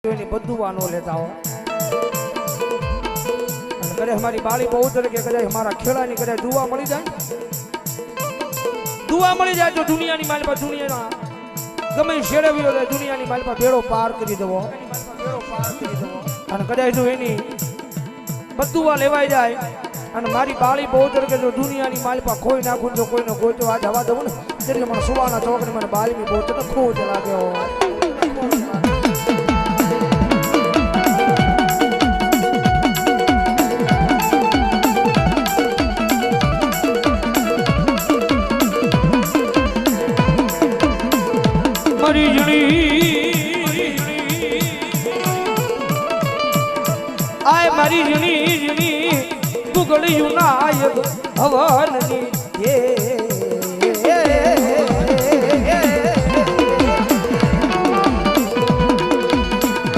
બધું વાનો લેતા હો અને કરે અમારી બાળી બહુ તરીકે કદાચ અમારા ખેડાની કદાચ દુવા મળી જાય તો દુનિયાની માલ પર દુનિયાના ગમે શેરવ્યો જાય દુનિયાની માલ પર ભેડો પાર કરી દેવો અને કદાચ જો એની બધું લેવાઈ જાય અને મારી બાળી બહુ તરીકે જો દુનિયાની માલ પર ખોઈ નાખું તો કોઈનો કોઈ તો આ જવા દઉં ને એટલે મને સુવાના ચોકડી મને બાળી બહુ તો ખોજ લાગે મારી જણી જણી ગુગળિયું નાયક હવનની